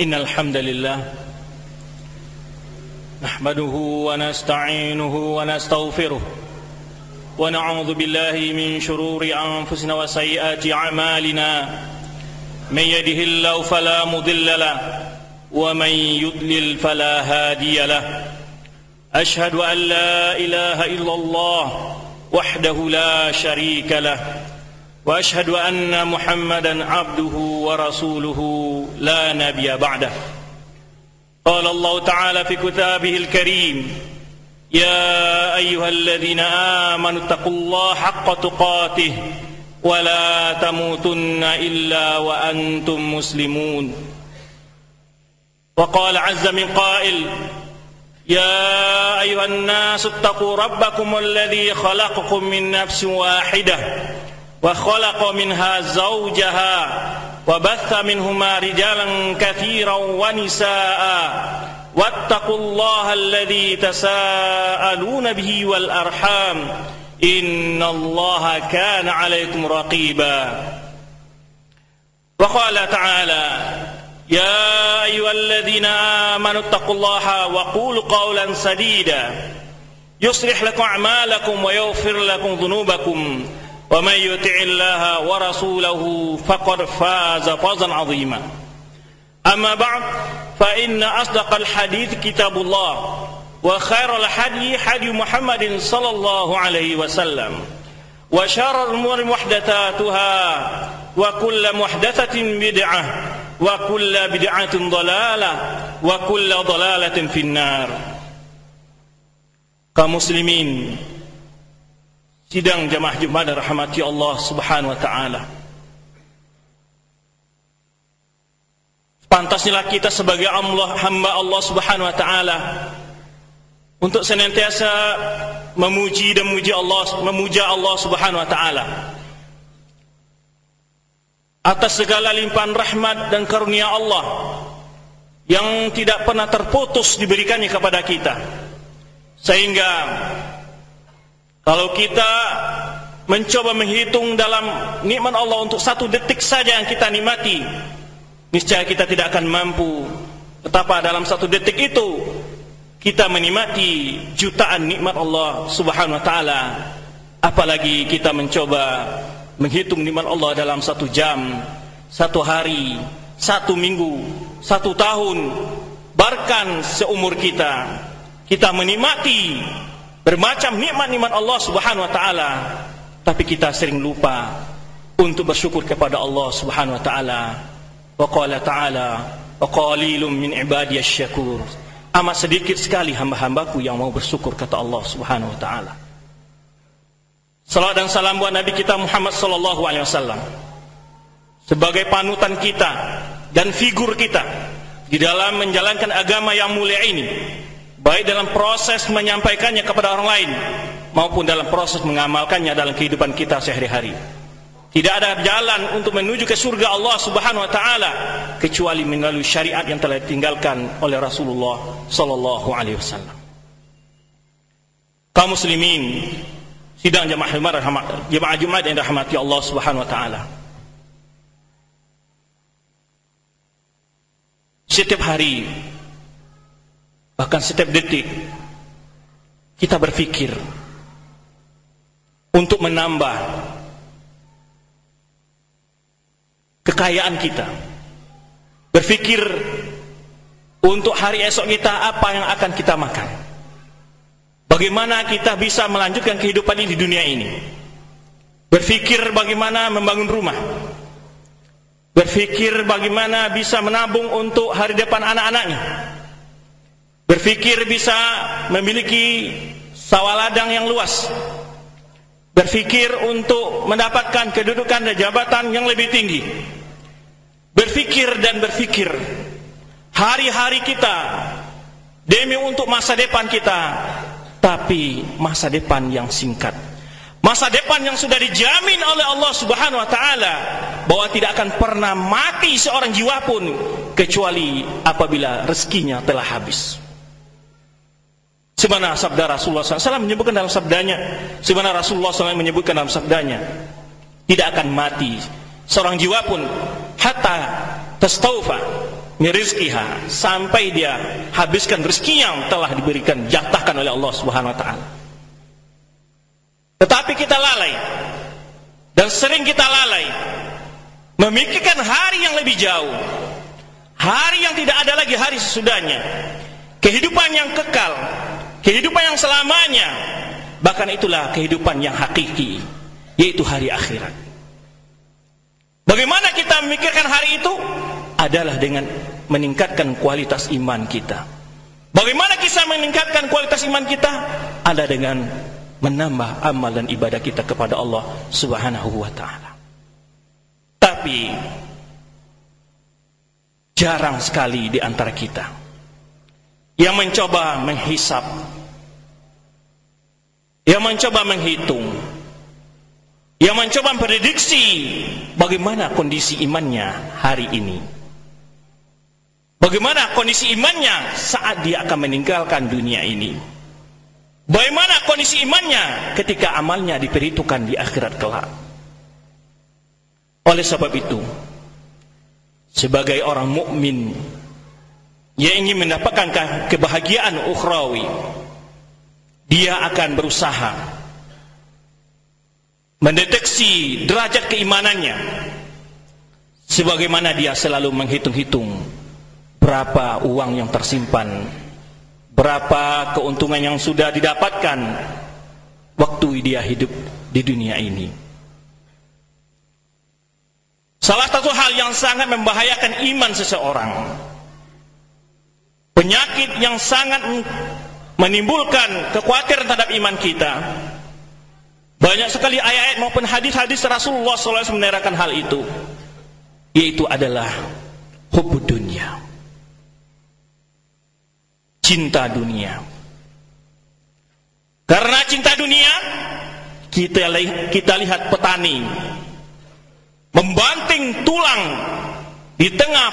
إن الحمد لله نحمده ونستعينه ونستغفره ونعوذ بالله من شرور أنفسنا وسيئات أعمالنا من يهده الله فلا مضل له ومن يضلل فلا هادي له أشهد أن لا إله إلا الله وحده لا شريك له وأشهد أن محمدا عبده ورسوله لا نبي بعده قال الله تعالى في كتابه الكريم يا أيها الذين آمنوا اتقوا الله حق تقاته ولا تموتن إلا وأنتم مسلمون وقال عز من قائل يا أيها الناس اتقوا ربكم الذي خلقكم من نفس واحدة وخلق منها زوجها وبث منهما رجالا كثيرا ونساء واتقوا الله الذي تساءلون به والأرحام إن الله كان عليكم رقيبا وقال تعالى يا أيها الذين آمنوا اتقوا الله وقولوا قولا سديدا يصلح لكم أعمالكم ويغفر لكم ذنوبكم ومن يطع الله ورسوله فقد فاز فوزا عظيما أما بعد فإن أصدق الحديث كتاب الله وخير الحديث حديث محمد صلى الله عليه وسلم وشر الأمور محدثاتها وكل محدثة بدعة وكل بدعة ضلالة وكل ضلالة في النار. Kaum muslimin sidang jamaah Jumat dan rahmati Allah Subhanahu wa taala. Pantasnya kita sebagai hamba Allah Subhanahu wa taala untuk senantiasa memuji dan memuja Allah Subhanahu wa taala atas segala limpahan rahmat dan karunia Allah yang tidak pernah terputus diberikannya kepada kita. Sehingga kalau kita mencoba menghitung dalam nikmat Allah untuk satu detik saja yang kita nikmati, niscaya kita tidak akan mampu betapa dalam satu detik itu kita menikmati jutaan nikmat Allah Subhanahu wa taala. Apalagi kita mencoba menghitung nikmat Allah dalam satu jam, satu hari, satu minggu, satu tahun, bahkan seumur kita. Kita menikmati bermacam nikmat-nikmat Allah Subhanahu wa taala, tapi kita sering lupa untuk bersyukur kepada Allah Subhanahu wa taala. Wa qala ta'ala wa qalilum min ibadiyasy syakur. Amat sedikit sekali hamba-hambaku yang mau bersyukur, kata Allah Subhanahu wa taala. Salawat dan salam buat Nabi kita Muhammad sallallahu alaihi wasallam sebagai panutan kita dan figur kita di dalam menjalankan agama yang mulia ini, baik dalam proses menyampaikannya kepada orang lain maupun dalam proses mengamalkannya dalam kehidupan kita sehari-hari. Tidak ada jalan untuk menuju ke surga Allah Subhanahu wa taala kecuali melalui syariat yang telah ditinggalkan oleh Rasulullah sallallahu alaihi wasallam. Kaum muslimin, sidang jamaah Jumat yang dirahmati Allah Subhanahu wa taala. Setiap hari, bahkan setiap detik, kita berpikir untuk menambah kekayaan kita, berpikir untuk hari esok kita apa yang akan kita makan, bagaimana kita bisa melanjutkan kehidupan ini di dunia ini, berpikir bagaimana membangun rumah, berpikir bagaimana bisa menabung untuk hari depan anak-anaknya, berpikir bisa memiliki sawah ladang yang luas, berpikir untuk mendapatkan kedudukan dan jabatan yang lebih tinggi, berpikir dan berpikir hari-hari kita demi untuk masa depan kita, tapi masa depan yang singkat, masa depan yang sudah dijamin oleh Allah Subhanahu wa taala bahwa tidak akan pernah mati seorang jiwa pun kecuali apabila rezekinya telah habis. Sebagaimana sabda Rasulullah SAW menyebutkan dalam sabdanya, sebagaimana Rasulullah SAW menyebutkan dalam sabdanya, tidak akan mati seorang jiwa pun hatta tastaufa mirizqiha, sampai dia habiskan rezeki yang telah diberikan, jatahkan oleh Allah Subhanahu wa taala. Tetapi kita lalai, dan sering kita lalai memikirkan hari yang lebih jauh, hari yang tidak ada lagi hari sesudahnya, kehidupan yang kekal, kehidupan yang selamanya. Bahkan itulah kehidupan yang hakiki, yaitu hari akhirat. Bagaimana kita memikirkan hari itu? Adalah dengan meningkatkan kualitas iman kita. Bagaimana kita meningkatkan kualitas iman kita? Ada dengan menambah amal dan ibadah kita kepada Allah Subhanahu wa ta'ala. Tapi jarang sekali di antara kita yang mencoba menghisap, yang mencoba menghitung, yang mencoba memprediksi bagaimana kondisi imannya hari ini, bagaimana kondisi imannya saat dia akan meninggalkan dunia ini, bagaimana kondisi imannya ketika amalnya diperhitungkan di akhirat kelak. Oleh sebab itu, sebagai orang mukmin yang ingin mendapatkan kebahagiaan ukhrawi, dia akan berusaha mendeteksi derajat keimanannya, sebagaimana dia selalu menghitung-hitung berapa uang yang tersimpan, berapa keuntungan yang sudah didapatkan waktu dia hidup di dunia ini. Salah satu hal yang sangat membahayakan iman seseorang, penyakit yang sangat menimbulkan kekhawatiran terhadap iman kita, banyak sekali ayat-ayat maupun hadis-hadis Rasulullah SAW menerangkan hal itu, yaitu adalah hubbud dunya, cinta dunia. Karena cinta dunia, kita lihat petani membanting tulang di tengah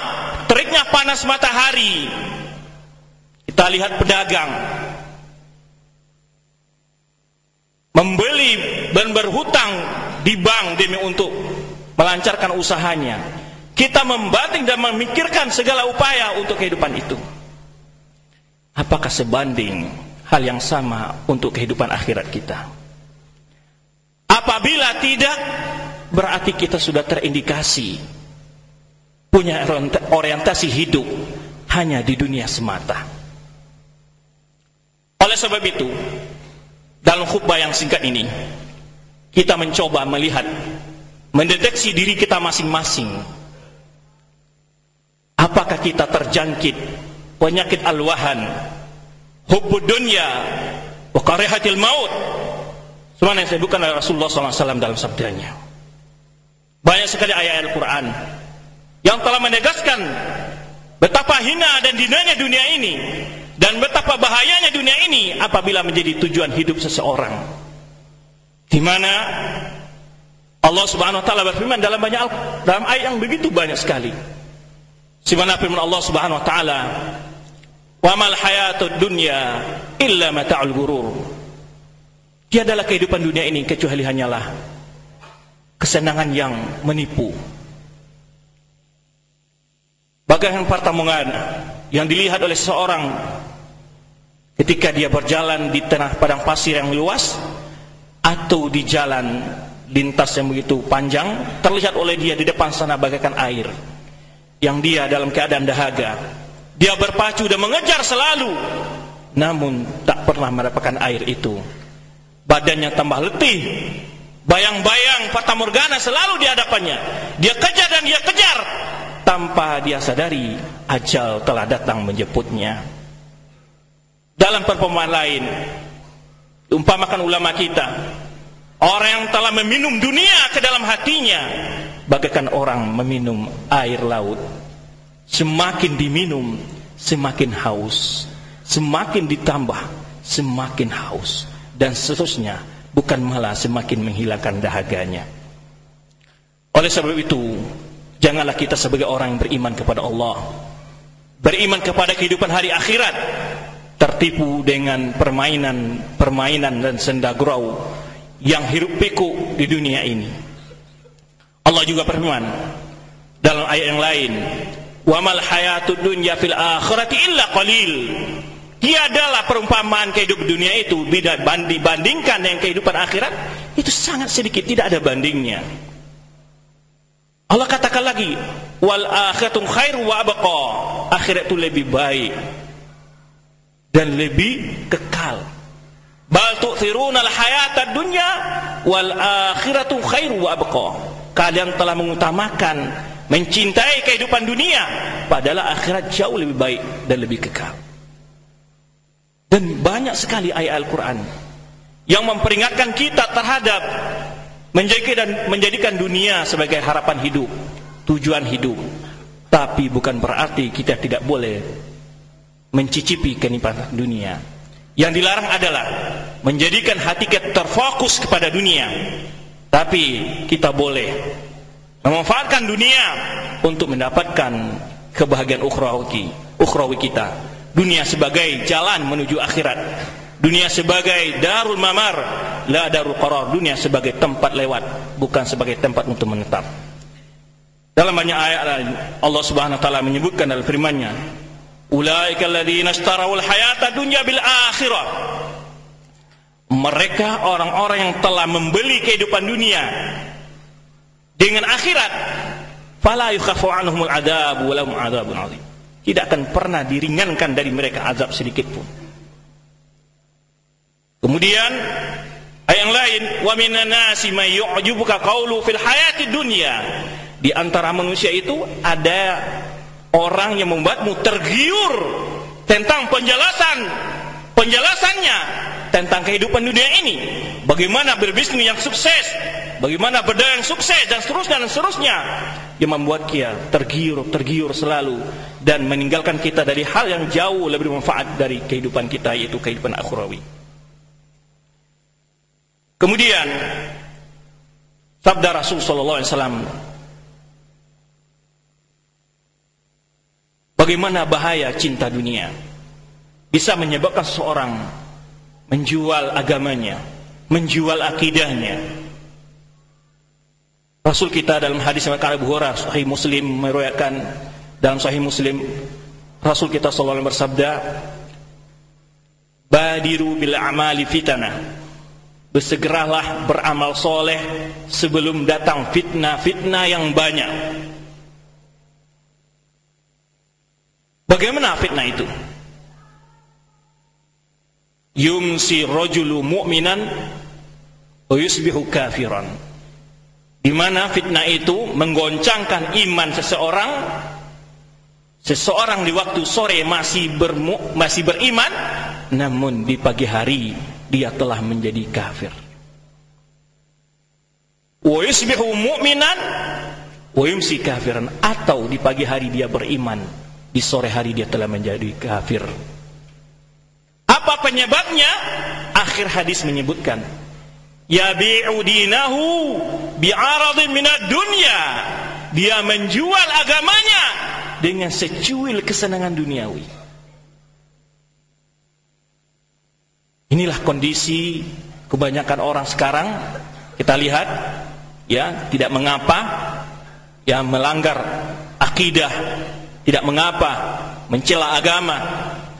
teriknya panas matahari. Kita lihat pedagang membeli dan berhutang di bank demi untuk melancarkan usahanya. Kita membanting dan memikirkan segala upaya untuk kehidupan itu. Apakah sebanding hal yang sama untuk kehidupan akhirat kita? Apabila tidak, berarti kita sudah terindikasi punya orientasi hidup hanya di dunia semata. Oleh sebab itu, dalam khutbah yang singkat ini, kita mencoba melihat, mendeteksi diri kita masing-masing. Apakah kita terjangkit penyakit al-wahan, hubbud dunya wa karihatil maut, sebagaimana yang disebutkan oleh Rasulullah SAW dalam sabdanya. Banyak sekali ayat Al-Quran yang telah menegaskan betapa hina dan dinanya dunia ini, dan betapa bahayanya dunia ini apabila menjadi tujuan hidup seseorang, di mana Allah Subhanahu wa taala berfirman dalam ayat yang begitu banyak sekali. Sebagaimana firman Allah Subhanahu wa taala, "Wa mal hayatud dunya illa mata'ul ghurur." Tiadalah kehidupan dunia ini kecuali hanyalah kesenangan yang menipu. Bagaikan pertambangan yang dilihat oleh seseorang ketika dia berjalan di tengah padang pasir yang luas, atau di jalan lintas yang begitu panjang, terlihat oleh dia di depan sana bagaikan air, yang dia dalam keadaan dahaga, dia berpacu dan mengejar selalu, namun tak pernah mendapatkan air itu. Badannya tambah letih, bayang-bayang fata morgana selalu di hadapannya. Dia kejar dan dia kejar, tanpa dia sadari ajal telah datang menjemputnya. Dalam perumpamaan lain, umpamakan ulama kita, orang yang telah meminum dunia ke dalam hatinya, bagaikan orang meminum air laut. Semakin diminum, semakin haus, semakin ditambah, semakin haus, dan seterusnya, bukan malah semakin menghilangkan dahaganya. Oleh sebab itu, janganlah kita sebagai orang yang beriman kepada Allah, beriman kepada kehidupan hari akhirat, tertipu dengan permainan dan senda gurau yang hiruk pikuk di dunia ini. Allah juga berfirman dalam ayat yang lain, Wa mal hayatud dunya fil akhirati illa qalil. Tiadalah perumpamaan kehidupan dunia itu dibandingkan dengan kehidupan akhirat, itu sangat sedikit, tidak ada bandingnya. Allah katakan lagi, wal akhiratu khairu wa abqa. Akhirat itu lebih baik dan lebih kekal. Bal tu'thiruna al-hayatad dunya wal akhiratu khairu wa abqa. Kalian telah mengutamakan, mencintai kehidupan dunia, padahal akhirat jauh lebih baik dan lebih kekal. Dan banyak sekali ayat Al-Quran yang memperingatkan kita terhadap menjadikan dunia sebagai harapan hidup, tujuan hidup. Tapi bukan berarti kita tidak boleh mencicipi kenikmatan dunia. Yang dilarang adalah menjadikan hati kita terfokus kepada dunia. Tapi kita boleh memanfaatkan dunia untuk mendapatkan kebahagiaan ukhrawi kita. Dunia sebagai jalan menuju akhirat. Dunia sebagai darul mamar, la darul qarar. Dunia sebagai tempat lewat, bukan sebagai tempat untuk menetap. Dalam banyak ayat Allah Subhanahu wa taala menyebutkan dalam firman-Nya, ulaika alladzina ishtarawul hayata dunya bil akhirah. Mereka orang-orang yang telah membeli kehidupan dunia dengan akhirat. Fala yukhaffu anhumul adzab wa lahum adzabun adzim. Tidak akan pernah diringankan dari mereka azab sedikit pun. Kemudian ayat yang lain, wa minan nasi may yu'jibuka qawlu fil hayati dunya. Di antara manusia itu ada orang yang membuatmu tergiur tentang penjelasannya tentang kehidupan dunia ini, bagaimana berbisnis yang sukses, bagaimana berdagang sukses, dan seterusnya, yang membuat kita tergiur selalu dan meninggalkan kita dari hal yang jauh lebih bermanfaat dari kehidupan kita, yaitu kehidupan akhrawi. Kemudian sabda Rasul sallallahu alaihi wasallam, bagaimana bahaya cinta dunia bisa menyebabkan seseorang menjual agamanya, menjual akidahnya. Rasul kita dalam hadis yang Abu Hurairah, Sahih Muslim meriwayatkan, dalam Sahih Muslim Rasul kita sallallahu alaihi wasallam bersabda, badiru bil amali fitnah. Bersegeralah beramal soleh sebelum datang fitnah yang banyak. Bagaimana fitnah itu? Yumsi rajulu mu'minan wa yusbihu kafiran. Di mana fitnah itu menggoncangkan iman seseorang di waktu sore masih beriman, namun di pagi hari dia telah menjadi kafir. Wa yusbihu mu'minan wa yumsi kafiran. Atau di pagi hari dia beriman, di sore hari dia telah menjadi kafir. Apa penyebabnya? Akhir hadis menyebutkan, yabi'u dinahu bi'aradin minad dunya. Dia menjual agamanya dengan secuil kesenangan duniawi. Inilah kondisi kebanyakan orang sekarang. Kita lihat, ya, tidak mengapa ya melanggar akidah, tidak mengapa mencela agama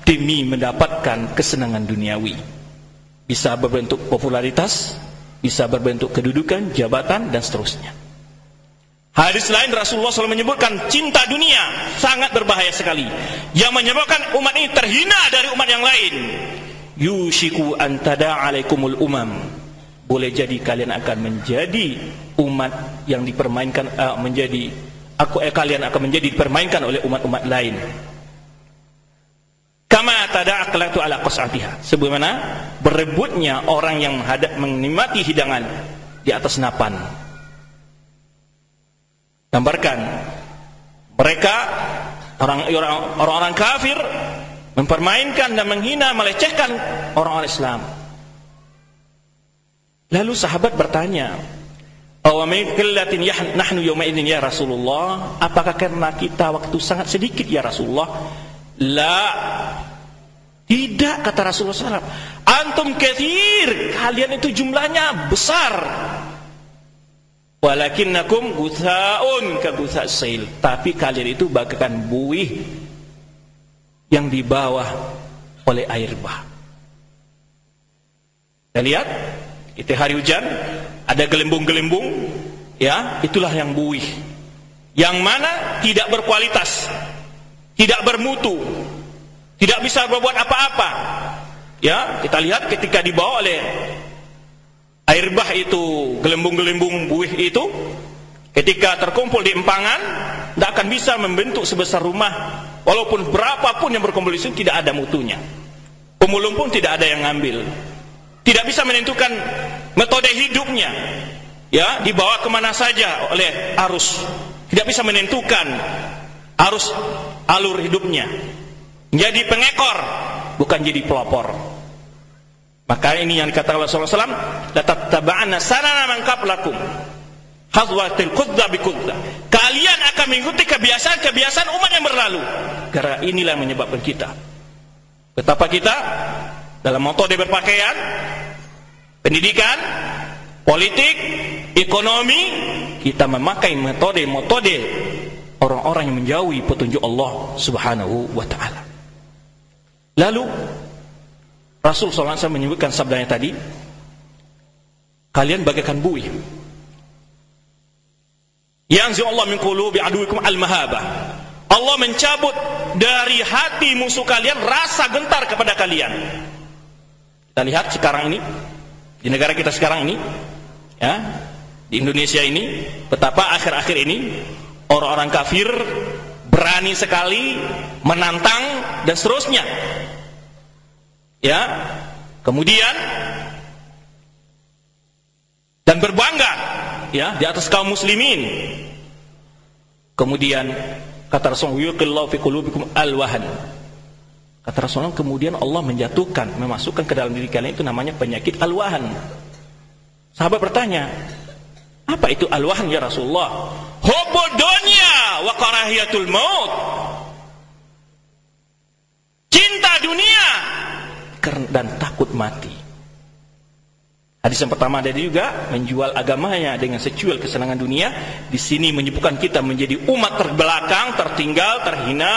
demi mendapatkan kesenangan duniawi. Bisa berbentuk popularitas, bisa berbentuk kedudukan, jabatan, dan seterusnya. Hadis lain Rasulullah SAW menyebutkan cinta dunia sangat berbahaya sekali, yang menyebabkan umat ini terhina dari umat yang lain. Yushiku an tada'alaikumul umam. Boleh jadi kalian akan menjadi umat yang dipermainkan, kalian akan menjadi dipermainkan oleh umat-umat lain. Kama tada'aqlatu ala qas'atiha. Sebagaimana berebutnya orang yang menikmati hidangan di atas napan. Gambarkan mereka orang-orang kafir mempermainkan dan menghina, melecehkan orang-orang Islam. Lalu sahabat bertanya, "Aw min qillatin nahnu yawma idzin ya Rasulullah?" Apakah karena kita waktu sangat sedikit ya Rasulullah? La, tidak, kata Rasulullah SAW. Antum katsir, kalian itu jumlahnya besar. Walakinnakum gutsaun ka gutsa'is sail. Tapi kalian itu bagaikan buih yang dibawa oleh air bah. Kita lihat, itu hari hujan, ada gelembung-gelembung, ya, itulah yang buih. Yang mana tidak berkualitas, tidak bermutu, tidak bisa berbuat apa-apa. Ya, kita lihat ketika dibawa oleh air bah itu, gelembung-gelembung buih itu, ketika terkumpul di empangan, tidak akan bisa membentuk sebesar rumah. Walaupun berapapun yang berkumpul di sini, tidak ada mutunya. Pemulung pun tidak ada yang ngambil. Tidak bisa menentukan metode hidupnya. Ya, dibawa kemana saja oleh arus. Tidak bisa menentukan arus alur hidupnya. Jadi pengekor, bukan jadi pelopor. Maka ini yang dikatakan Rasulullah SAW, latattaba'anna sanana man qablakum hazwatil qudza bi qudza. Kalian akan mengikuti kebiasaan-kebiasaan umat yang berlalu. Karena inilah yang menyebabkan kita. Betapa kita dalam metode berpakaian, pendidikan, politik, ekonomi, kita memakai metode-metode orang-orang yang menjauhi petunjuk Allah Subhanahu wa ta'ala. Lalu Rasul SAW menyebutkan sabdanya tadi, kalian bagaikan buih. Yanzu Allah min qulubi aduwikum al-mahabah. Allah mencabut dari hati musuh kalian rasa gentar kepada kalian. Kita lihat sekarang ini, di negara kita sekarang ini, ya, di Indonesia ini, betapa akhir-akhir ini orang-orang kafir berani sekali menantang dan seterusnya. Ya, kemudian dan berbangga, ya, di atas kaum muslimin. Kemudian kata Rasulullah, yuqillahu fi qulubikum alwahan. Kata Rasulullah, kemudian Allah menjatuhkan, memasukkan ke dalam diri kalian itu namanya penyakit alwahan. Sahabat bertanya, apa itu alwahan ya Rasulullah? Hubbud dunya wa karahiyatul maut. Cinta dunia dan takut mati. Hadis yang pertama tadi juga menjual agamanya dengan secuil kesenangan dunia. Di sini menyebutkan kita menjadi umat terbelakang, tertinggal, terhina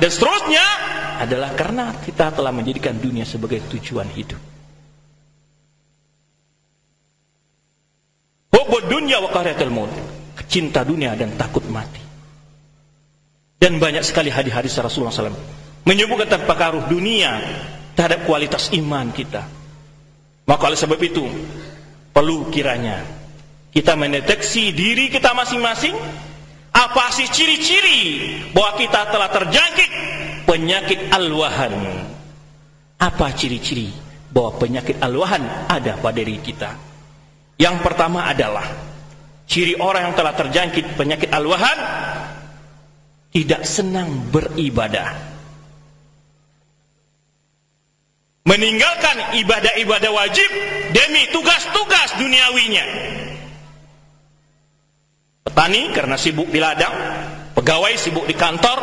dan seterusnya adalah karena kita telah menjadikan dunia sebagai tujuan hidup. Hubbud dunya wa karahiyatul maut. Cinta dunia dan takut mati. Dan banyak sekali hadis-hadis Rasulullah SAW menyebutkan tentang pengaruh dunia terhadap kualitas iman kita. Maka oleh sebab itu perlu kiranya kita mendeteksi diri kita masing-masing, apa sih ciri-ciri bahwa kita telah terjangkit penyakit alwahan. Apa ciri-ciri bahwa penyakit alwahan ada pada diri kita? Yang pertama adalah ciri orang yang telah terjangkit penyakit alwahan, tidak senang beribadah. Meninggalkan ibadah-ibadah wajib demi tugas-tugas duniawinya. Petani karena sibuk di ladang, pegawai sibuk di kantor,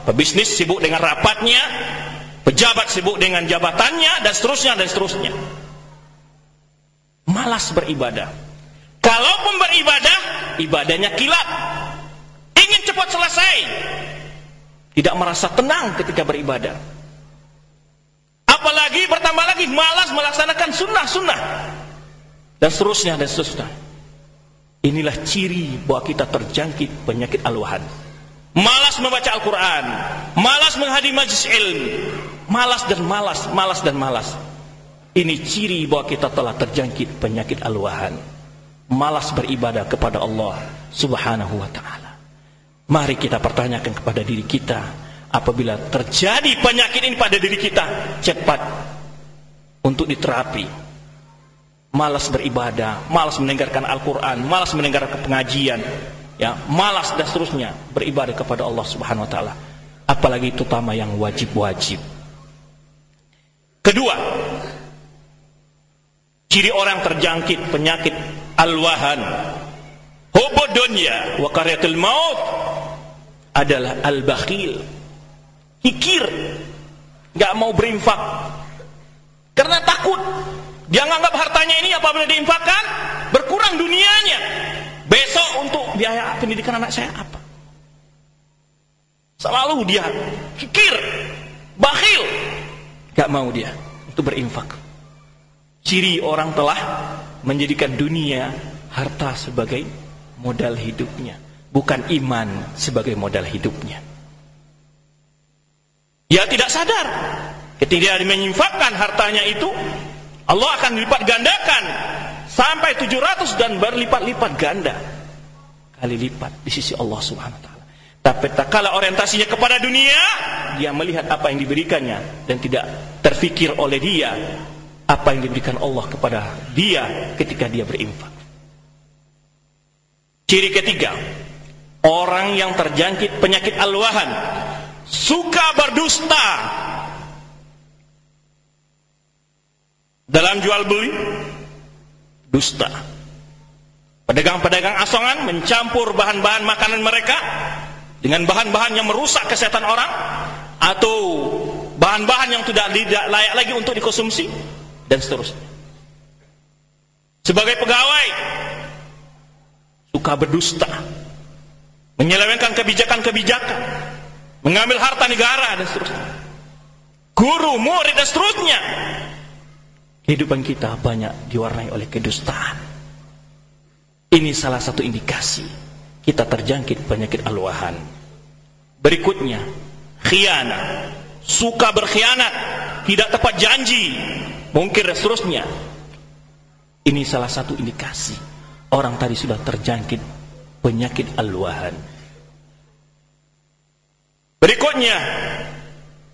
pebisnis sibuk dengan rapatnya, pejabat sibuk dengan jabatannya, dan seterusnya dan seterusnya. Malas beribadah. Kalaupun beribadah, ibadahnya kilat, ingin cepat selesai, tidak merasa tenang ketika beribadah. Apalagi bertambah lagi malas melaksanakan sunnah-sunnah dan seterusnya dan seterusnya. Inilah ciri bahwa kita terjangkit penyakit alwahan. Malas membaca Al-Quran, malas menghadiri majlis ilmu, malas dan malas, malas dan malas. Ini ciri bahwa kita telah terjangkit penyakit alwahan. Malas beribadah kepada Allah Subhanahu wa ta'ala. Mari kita pertanyakan kepada diri kita, apabila terjadi penyakit ini pada diri kita, cepat untuk diterapi. Malas beribadah, malas mendengarkan Al-Quran, malas mendengarkan pengajian, ya, malas dan seterusnya beribadah kepada Allah Subhanahu wa ta'ala, apalagi terutama yang wajib-wajib. Kedua, ciri orang terjangkit penyakit alwahan, hubbud dunya wa karahiyatul maut, adalah al-bakhil, kikir, nggak mau berinfak karena takut. Dia menganggap hartanya ini apabila diinfakkan berkurang dunianya, besok untuk biaya pendidikan anak saya apa? Selalu dia kikir, bakhil, gak mau dia untuk berinfak. Ciri orang telah menjadikan dunia, harta sebagai modal hidupnya, bukan iman sebagai modal hidupnya. Dia tidak sadar ketika dia menginfakkan hartanya itu, Allah akan lipat gandakan sampai 700 dan berlipat-lipat ganda kali lipat di sisi Allah Subhanahu wa taala. Tapi tak kala orientasinya kepada dunia, dia melihat apa yang diberikannya dan tidak terfikir oleh dia apa yang diberikan Allah kepada dia ketika dia berinfak. Ciri ketiga, orang yang terjangkit penyakit al-wahan, suka berdusta dalam jual beli, dusta. Pedagang-pedagang asongan mencampur bahan-bahan makanan mereka dengan bahan-bahan yang merusak kesehatan orang, atau bahan-bahan yang tidak layak lagi untuk dikonsumsi, dan seterusnya. Sebagai pegawai, suka berdusta, menyelewengkan kebijakan-kebijakan, mengambil harta negara, dan seterusnya. Guru, murid, dan seterusnya. Kehidupan kita banyak diwarnai oleh kedustaan. Ini salah satu indikasi kita terjangkit penyakit al-wahan. Berikutnya, khianat, suka berkhianat, tidak tepat janji, mungkin dan seterusnya. Ini salah satu indikasi orang tadi sudah terjangkit penyakit al-wahan. Berikutnya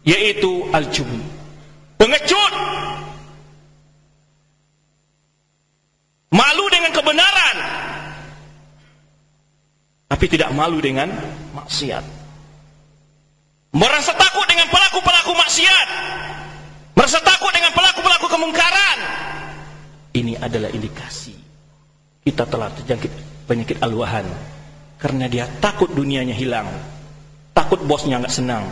yaitu al-jubn, pengecut, malu dengan kebenaran tapi tidak malu dengan maksiat, merasa takut dengan pelaku-pelaku maksiat, merasa takut dengan pelaku-pelaku kemungkaran. Ini adalah indikasi kita telah terjangkit penyakit al-wahan, karena dia takut dunianya hilang, takut bosnya nggak senang,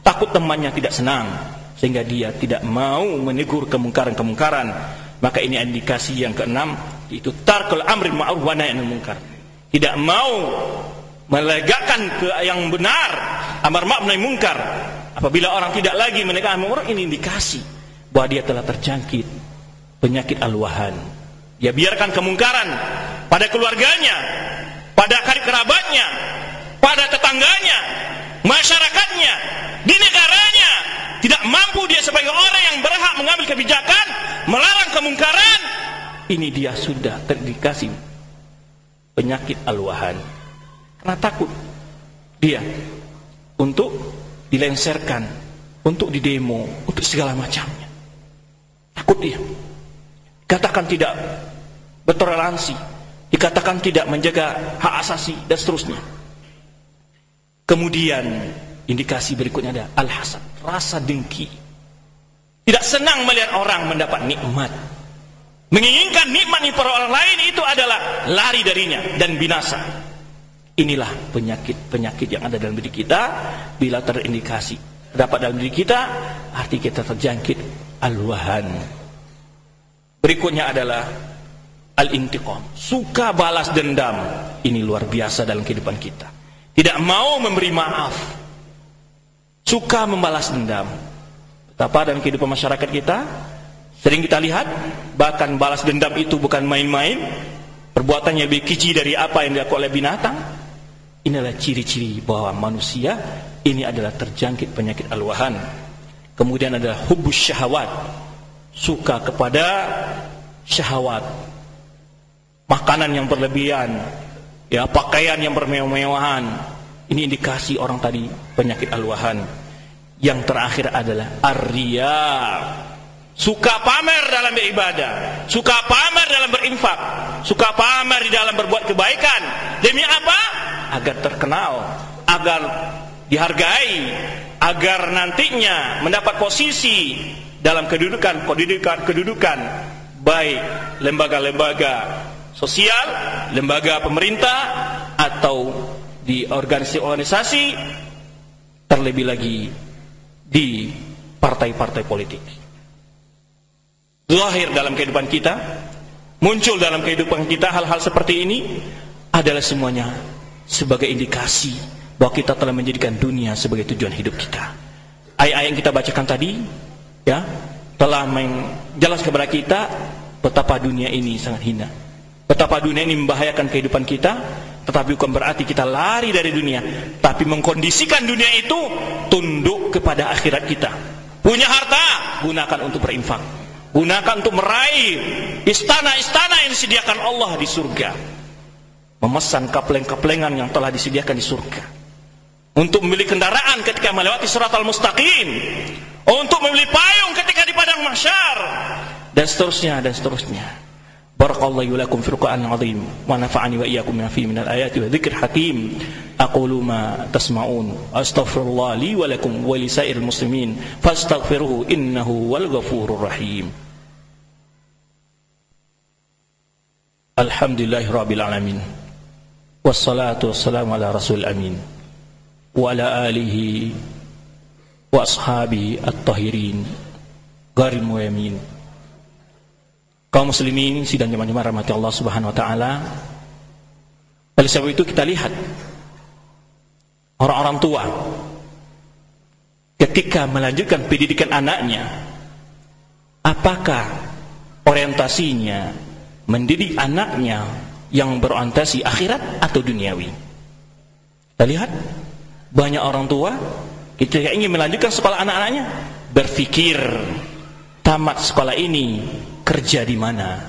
takut temannya tidak senang, sehingga dia tidak mau menegur kemungkaran-kemungkaran. Maka ini indikasi yang keenam, itu tarkul amri ma'ruf wa nahy anil munkar, tidak mau melegakan ke yang benar, amar ma'ruf nahi munkar. Apabila orang tidak lagi menegakkan amar ma'ruf, ini indikasi bahwa dia telah terjangkit penyakit al-wahan. Dia biarkan kemungkaran pada keluarganya, pada karib kerabatnya, pada tetangganya, masyarakatnya, di negaranya. Tidak mampu dia sebagai orang yang berhak mengambil kebijakan, melarang kemungkaran. Ini dia sudah terindikasi penyakit al-wahan, karena takut dia untuk dilenserkan, untuk didemo, untuk segala macamnya. Takut dia, dikatakan tidak bertoleransi, dikatakan tidak menjaga hak asasi, dan seterusnya. Kemudian indikasi berikutnya ada al-hasad, rasa dengki, tidak senang melihat orang mendapat nikmat, menginginkan nikmat para orang lain itu adalah lari darinya dan binasa. Inilah penyakit-penyakit yang ada dalam diri kita. Bila terindikasi terdapat dalam diri kita, arti kita terjangkit al-wahan. Berikutnya adalah al-intiqam, suka balas dendam. Ini luar biasa dalam kehidupan kita. Tidak mau memberi maaf, suka membalas dendam. Betapa dalam kehidupan masyarakat kita sering kita lihat, bahkan balas dendam itu bukan main-main, perbuatannya lebih keji dari apa yang dilakukan oleh binatang. Inilah ciri-ciri bahwa manusia ini adalah terjangkit penyakit al-wahan. Kemudian adalah hubbus syahwat, suka kepada syahwat, makanan yang berlebihan, ya, pakaian yang bermewah-mewahan. Ini indikasi orang tadi penyakit al-wahan. Yang terakhir adalah ar-riya, suka pamer dalam beribadah, suka pamer dalam berinfak, suka pamer di dalam berbuat kebaikan. Demi apa? Agar terkenal, agar dihargai, agar nantinya mendapat posisi dalam kedudukan baik lembaga-lembaga sosial, lembaga pemerintah, atau di organisasi-organisasi, terlebih lagi di partai-partai politik. Zahir dalam kehidupan kita, muncul dalam kehidupan kita hal-hal seperti ini. adalah semuanya sebagai indikasi bahwa kita telah menjadikan dunia sebagai tujuan hidup kita. Ayat-ayat yang kita bacakan tadi ya telah menjelaskan kepada kita betapa dunia ini sangat hina, betapa dunia ini membahayakan kehidupan kita. Tetapi bukan berarti kita lari dari dunia, tapi mengkondisikan dunia itu tunduk kepada akhirat kita. Punya harta, gunakan untuk berinfak, gunakan untuk meraih istana-istana yang disediakan Allah di surga, memesan kapleng-kaplengan yang telah disediakan di surga, untuk membeli kendaraan ketika melewati Shiratal Mustaqim, untuk membeli payung ketika di padang mahsyar, dan seterusnya dan seterusnya. Barakallahu lakum fil Qur'anil azim wa nafa'ani wa iyyakum bima fihi minal ayati wa dzikril hakim. Aqulu ma tasma'un astaghfirullah li wa lakum wa lisairil muslimin fastaghfiruhu innahu wal ghafurur rahim. Alhamdulillahirabbil alamin. Wassalatu wassalamu ala rasul amin wa ala alihi wa ashabihi at-tahirin gharil muyamin. Kaum muslimin sidang jemaah rahmati Allah Subhanahu wa taala. Oleh sebab itu kita lihat orang-orang tua ketika melanjutkan pendidikan anaknya, apakah orientasinya mendidik anaknya yang berorientasi akhirat atau duniawi? Kita lihat banyak orang tua ketika ingin melanjutkan sekolah anak-anaknya berpikir tamat sekolah ini kerja di mana.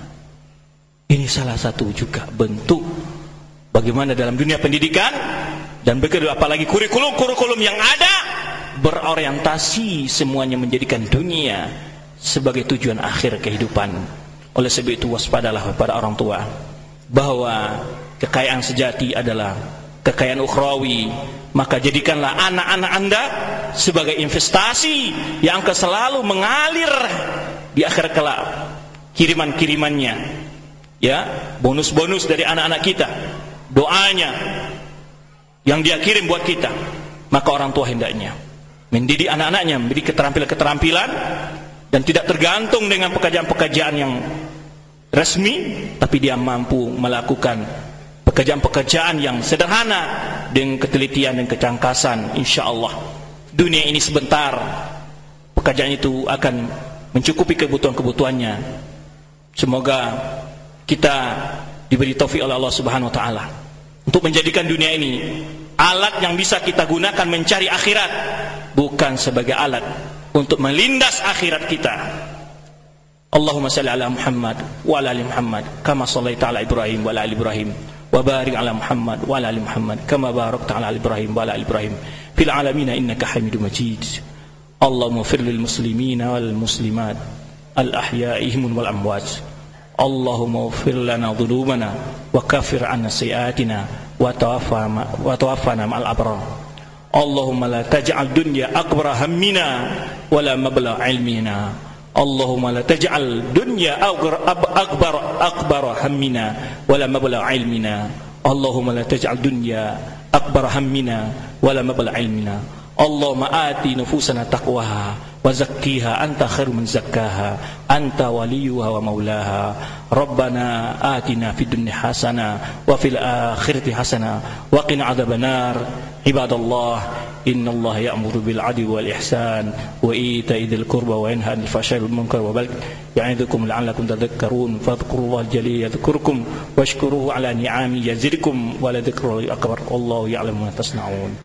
Ini salah satu juga bentuk bagaimana dalam dunia pendidikan dan begitu apalagi kurikulum yang ada berorientasi semuanya menjadikan dunia sebagai tujuan akhir kehidupan. Oleh sebab itu waspadalah kepada orang tua bahwa kekayaan sejati adalah kekayaan ukhrawi, maka jadikanlah anak-anak Anda sebagai investasi yang akan selalu mengalir di akhir kelak. Kiriman-kirimannya ya, bonus-bonus dari anak-anak kita, doanya yang dia kirim buat kita. Maka orang tua hendaknya mendidik anak-anaknya, memberi keterampilan-keterampilan dan tidak tergantung dengan pekerjaan-pekerjaan yang resmi, tapi dia mampu melakukan pekerjaan-pekerjaan yang sederhana dengan ketelitian dan kecangkasan. InsyaAllah dunia ini sebentar, pekerjaan itu akan mencukupi kebutuhan-kebutuhannya. Semoga kita diberi taufik oleh Allah Subhanahu wa taala untuk menjadikan dunia ini alat yang bisa kita gunakan mencari akhirat, bukan sebagai alat untuk melindas akhirat kita. Allahumma salli ala Muhammad wa ala ali Muhammad kama shallaita ala Ibrahim wa ala ali Ibrahim wa barik ala Muhammad wa ala ali Muhammad kama barakta ala Ibrahim wa ala ali Ibrahim fil alamin innaka Hamidum Majid. Allahumma fir lil muslimina wal muslimat al-ahya'ihim wal amwat. Allahumma ighfir lana dhunubana wa kaffir 'anna sayyi'atina wa tawaffana ma'al abrar. Allahumma la taj'al dunya akbara hammina wa la mablagha 'ilmina. Allahumma la taj'al dunya akbara hammina wa la mablagha 'ilmina. Allahumma la taj'al dunya akbara hammina wa la mablagha 'ilmina. Allahumma ati nufusana taqwaha wa zakkiha anta khairu man zakkaha anta waliyuha wa maulaha. Rabbana atina fid dunya hasanah wa fil akhirati hasanah wa qina adzabannar. Ibadallah, innallaha ya'muru bil 'adli wal ihsan wa ita'i dzil qurba wa yanha 'anil fahsya'i wal munkar wa barik ya'idukum la'allakum tadhakkarun. Fadhkurullaha jalil yadhkurkum washkuruhu 'ala ni'amihi yazidkum wa la dzikrullahi akbar. Wallahu ya'lamu ma tasna'un.